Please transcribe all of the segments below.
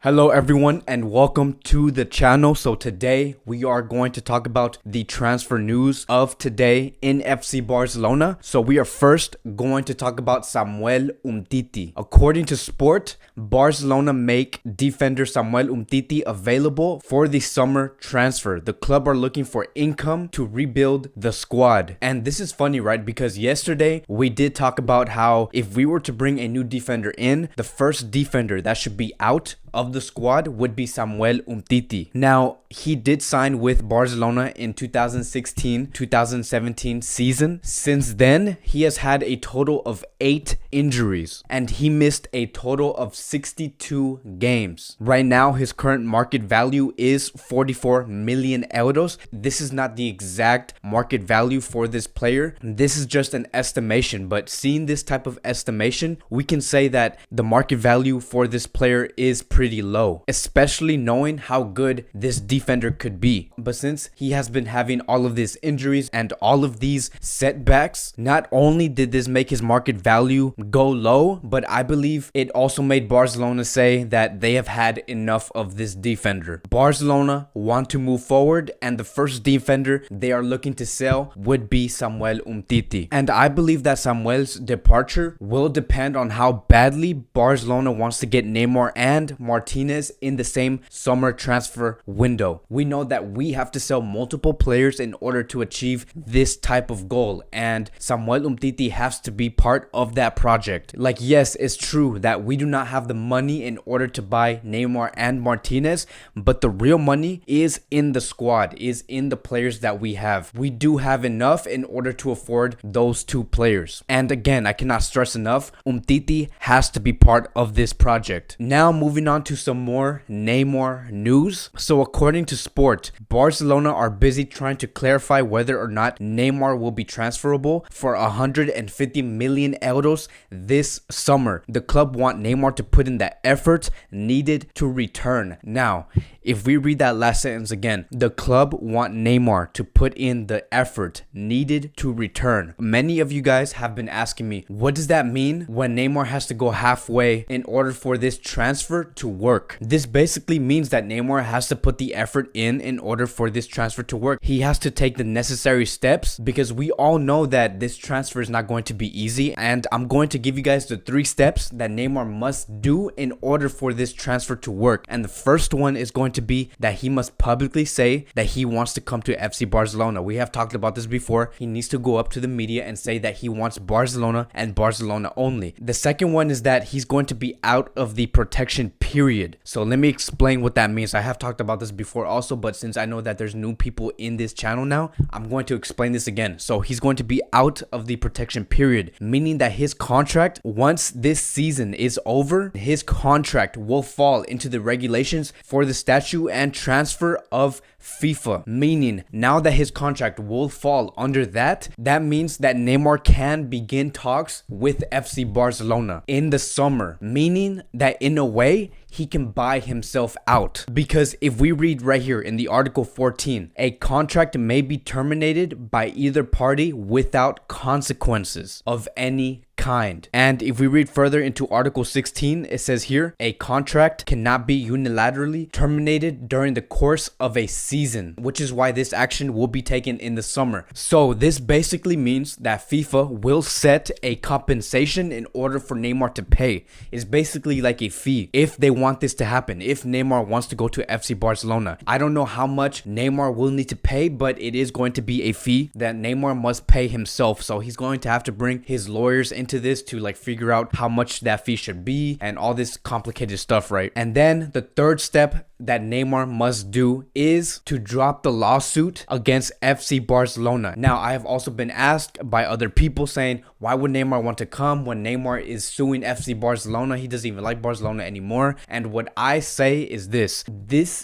Hello everyone and welcome to the channel. So today we are going to talk about the transfer news of today in FC Barcelona. So we are first going to talk about Samuel Umtiti. According to Sport, Barcelona make defender Samuel Umtiti available for the summer transfer. The club are looking for income to rebuild the squad. And this is funny, right? Because yesterday we did talk about how if we were to bring a new defender in, the first defender that should be out of the squad would be Samuel Umtiti. Now, he did sign with Barcelona in 2016-2017 season. Since then, he has had a total of 8 injuries and he missed a total of 62 games. Right now, his current market value is 44 million euros. This is not the exact market value for this player. This is just an estimation, but seeing this type of estimation, we can say that the market value for this player is pretty low, especially knowing how good this defender could be. But since he has been having all of these injuries and all of these setbacks, not only did this make his market value go low, but I believe it also made Barcelona say that they have had enough of this defender. Barcelona want to move forward and the first defender they are looking to sell would be Samuel Umtiti. And I believe that Samuel's departure will depend on how badly Barcelona wants to get Neymar and Martinez in the same summer transfer window. We know that we have to sell multiple players in order to achieve this type of goal, and Samuel Umtiti has to be part of that project. Like, yes, it's true that we do not have the money in order to buy Neymar and Martinez, but the real money is in the squad, is in the players that we have. We do have enough in order to afford those two players. And again, I cannot stress enough, Umtiti has to be part of this project. Now moving on to some more Neymar news. So according to Sport, Barcelona are busy trying to clarify whether or not Neymar will be transferable for 150 million euros this summer. The club want Neymar to put in the effort needed to return. Now, if we read that last sentence again, the club want Neymar to put in the effort needed to return. Many of you guys have been asking me, what does that mean when Neymar has to go halfway in order for this transfer to work? This basically means that Neymar has to put the effort in order for this transfer to work. He has to take the necessary steps because we all know that this transfer is not going to be easy. And I'm going to give you guys the 3 steps that Neymar must do in order for this transfer to work. And the first one is going to be that he must publicly say that he wants to come to FC Barcelona. We have talked about this before. He needs to go up to the media and say that he wants Barcelona and Barcelona only. The second one is that he's going to be out of the protection period. So let me explain what that means. I have talked about this before also, but since I know that there's new people in this channel now, I'm going to explain this again. So he's going to be out of the protection period, meaning that his contract, once this season is over, his contract will fall into the regulations for the statute and transfer of FIFA, meaning now that his contract will fall under that means that Neymar can begin talks with FC Barcelona in the summer, meaning that in a way he can buy himself out. Because if we read right here in the article 14, a contract may be terminated by either party without consequences of any kind. And if we read further into article 16, it says here, a contract cannot be unilaterally terminated during the course of a season, which is why this action will be taken in the summer. So this basically means that FIFA will set a compensation in order for Neymar to pay. It's basically like a fee if they want this to happen, if Neymar wants to go to FC Barcelona. I don't know how much Neymar will need to pay, but it is going to be a fee that Neymar must pay himself. So he's going to have to bring his lawyers into this to like figure out how much that fee should be and all this complicated stuff, right? And then the third step that Neymar must do is to drop the lawsuit against FC Barcelona. Now, I have also been asked by other people saying, why would Neymar want to come when Neymar is suing FC Barcelona? He doesn't even like Barcelona anymore. And what I say is this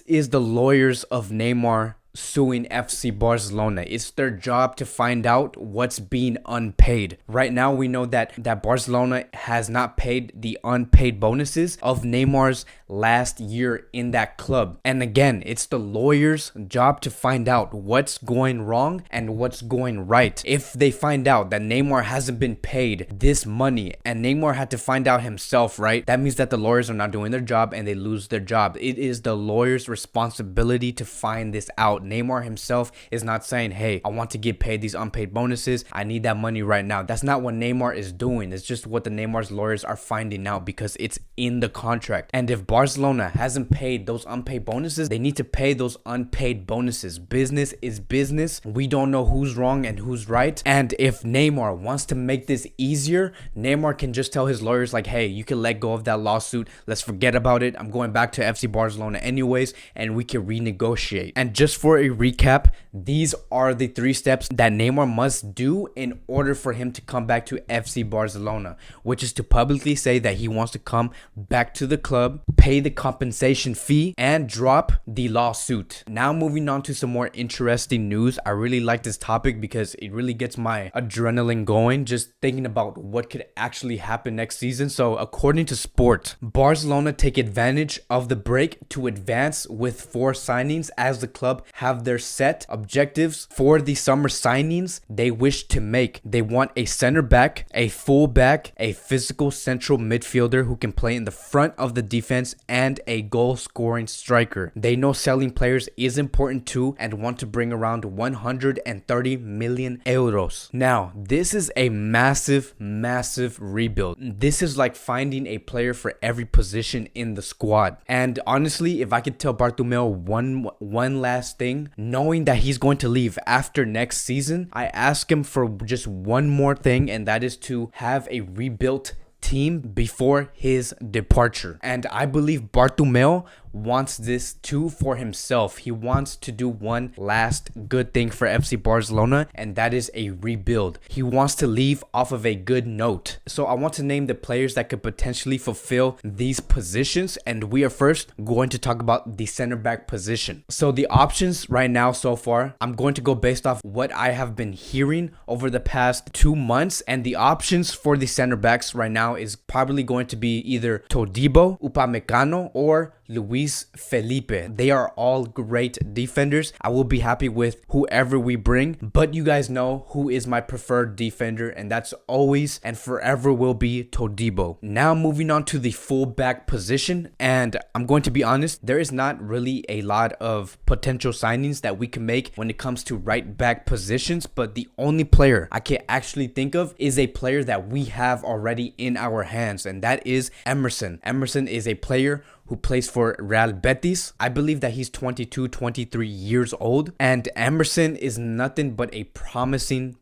is the lawyers of Neymar suing FC Barcelona. It's their job to find out what's being unpaid. Right now, we know that Barcelona has not paid the unpaid bonuses of Neymar's last year in that club. And again, it's the lawyer's job to find out what's going wrong and what's going right. If they find out that Neymar hasn't been paid this money and Neymar had to find out himself, right? That means that the lawyers are not doing their job and they lose their job. It is the lawyer's responsibility to find this out. Neymar himself is not saying, hey, I want to get paid these unpaid bonuses. I need that money right now. That's not what Neymar is doing. It's just what the Neymar's lawyers are finding out because it's in the contract. And if Barcelona hasn't paid those unpaid bonuses, they need to pay those unpaid bonuses. Business is business. We don't know who's wrong and who's right. And if Neymar wants to make this easier, Neymar can just tell his lawyers like, hey, you can let go of that lawsuit. Let's forget about it. I'm going back to FC Barcelona anyways, and we can renegotiate. And just for a recap, these are the 3 steps that Neymar must do in order for him to come back to FC Barcelona, which is to publicly say that he wants to come back to the club, pay the compensation fee, and drop the lawsuit. Now moving on to some more interesting news. I really like this topic because it really gets my adrenaline going just thinking about what could actually happen next season. So according to Sport, Barcelona take advantage of the break to advance with 4 signings as the club have their set objectives for the summer signings they wish to make. They want a center back, a full back, a physical central midfielder who can play in the front of the defense, and a goal scoring striker. They know selling players is important too and want to bring around 130 million euros. Now, this is a massive rebuild. This is like finding a player for every position in the squad. And honestly, if I could tell Bartomeu one last thing, knowing that he's going to leave after next season, I ask him for just one more thing, and that is to have a rebuilt team before his departure. And I believe Bartomeu wants this too for himself. He wants to do one last good thing for FC Barcelona, and that is a rebuild. He wants to leave off of a good note. So I want to name the players that could potentially fulfill these positions, and we are first going to talk about the center back position. So the options right now so far, I'm going to go based off what I have been hearing over the past 2 months, and the options for the center backs right now is probably going to be either Todibo, Upamecano, or Luis Felipe. They are all great defenders. I will be happy with whoever we bring, but you guys know who is my preferred defender, and that's always and forever will be Todibo. Now moving on to the fullback position, and I'm going to be honest, there is not really a lot of potential signings that we can make when it comes to right back positions, but the only player I can actually think of is a player that we have already in our hands, and that is Emerson. Emerson is a player who plays for Real Betis. I believe that he's 22, 23 years old, and Emerson is nothing but a promising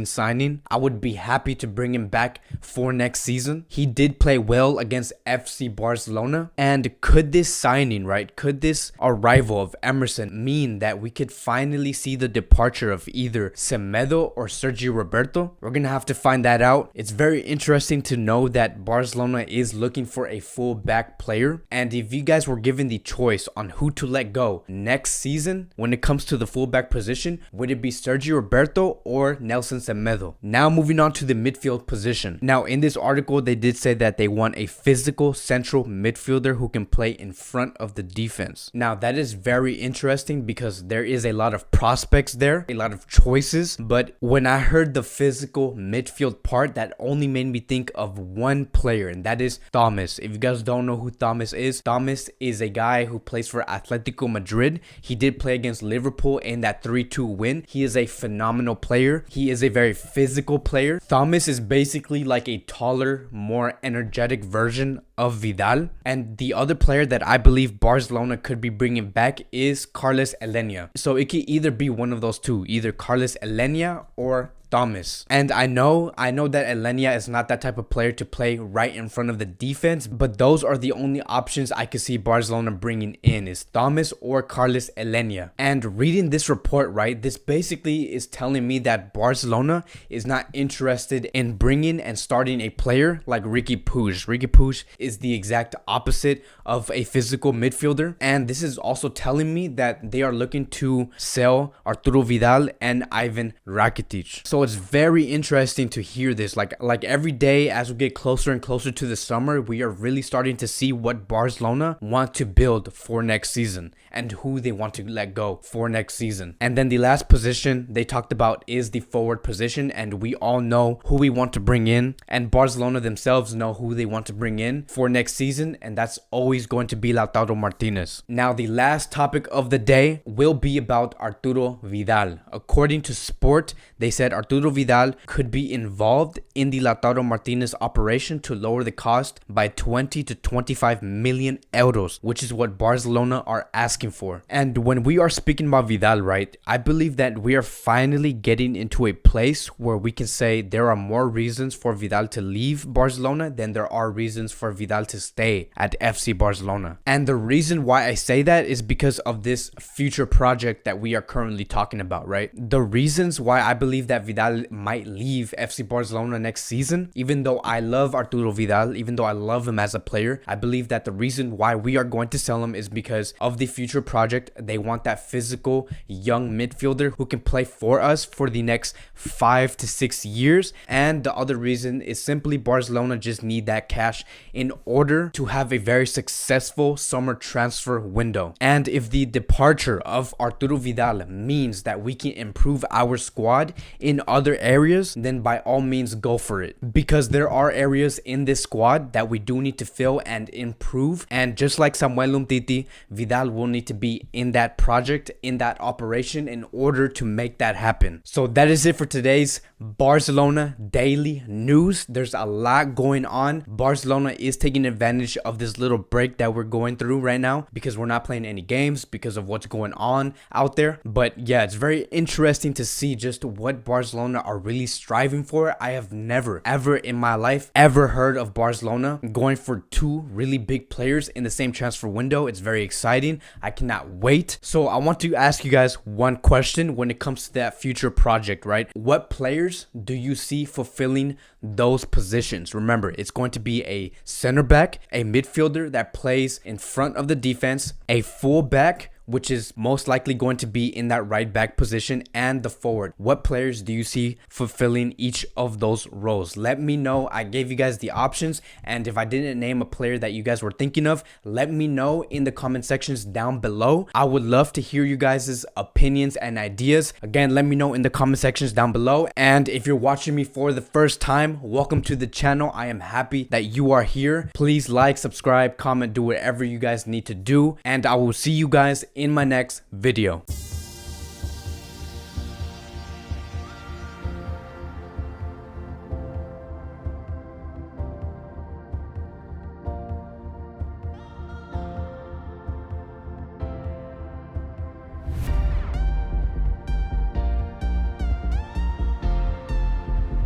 signing. I would be happy to bring him back for next season. He did play well against FC Barcelona, and could this signing, right, could this arrival of Emerson mean that we could finally see the departure of either Semedo or Sergio Roberto? We're gonna have to find that out. It's very interesting to know that Barcelona is looking for a full back player, and if you guys were given the choice on who to let go next season when it comes to the fullback position, would it be Sergio Roberto or Nelson Semedo? Now moving on to the midfield position. Now in this article, they did say that they want a physical central midfielder who can play in front of the defense. Now that is very interesting because there is a lot of prospects there, a lot of choices, but when I heard the physical midfield part, that only made me think of one player, and that is Thomas. If you guys don't know who Thomas is a guy who plays for Atletico Madrid. He did play against Liverpool in that 3-2 win. He is a phenomenal player. He is a very physical player. Thomas is basically like a taller, more energetic version of Vidal. And the other player that I believe Barcelona could be bringing back is Carles Elenia. So it could either be one of those two, either Carles Elenia or Thomas. And I know that Elenia is not that type of player to play right in front of the defense, but those are the only options I could see Barcelona bringing in, is Thomas or Carles Elenia. And reading this report, right, this basically is telling me that Barcelona is not interested in bringing and starting a player like Riqui Puig. Riqui Puig is the exact opposite of a physical midfielder, and this is also telling me that they are looking to sell Arturo Vidal and Ivan Rakitic. So So it's very interesting to hear this. Like every day as we get closer and closer to the summer, we are really starting to see what Barcelona want to build for next season and who they want to let go for next season. And then the last position they talked about is the forward position, and we all know who we want to bring in, and Barcelona themselves know who they want to bring in for next season, and that's always going to be Lautaro Martinez. Now, the last topic of the day will be about Arturo Vidal. According to Sport, they said Arturo Vidal could be involved in the Lautaro Martinez operation to lower the cost by 20 to 25 million euros, which is what Barcelona are asking for. And when we are speaking about Vidal, right, I believe that we are finally getting into a place where we can say there are more reasons for Vidal to leave Barcelona than there are reasons for Vidal to stay at FC Barcelona. And the reason why I say that is because of this future project that we are currently talking about, right? The reasons why I believe that Vidal might leave FC Barcelona next season, even though I love Arturo Vidal, even though I love him as a player, I believe that the reason why we are going to sell him is because of the future project. They want that physical young midfielder who can play for us for the next 5 to 6 years. And the other reason is simply Barcelona just need that cash in order to have a very successful summer transfer window. And if the departure of Arturo Vidal means that we can improve our squad in other areas, then by all means go for it, because there are areas in this squad that we do need to fill and improve. And just like Samuel Umtiti, Vidal will need to be in that project, in that operation, in order to make that happen. So that is it for today's Barcelona daily news. There's a lot going on. Barcelona is taking advantage of this little break that we're going through right now because we're not playing any games because of what's going on out there. But yeah, it's very interesting to see just what Barcelona are really striving for. I have never ever in my life ever heard of Barcelona going for two really big players in the same transfer window. It's very exciting. I cannot wait. So I want to ask you guys one question when it comes to that future project, right? What players do you see fulfilling those positions? Remember, it's going to be a center back, a midfielder that plays in front of the defense, a full back, which is most likely going to be in that right back position, and the forward. What players do you see fulfilling each of those roles? Let me know. I gave you guys the options, and if I didn't name a player that you guys were thinking of, let me know in the comment sections down below. I would love to hear you guys' opinions and ideas. Again, let me know in the comment sections down below. And if you're watching me for the first time, welcome to the channel. I am happy that you are here. Please like, subscribe, comment, do whatever you guys need to do, and I will see you guys in my next video.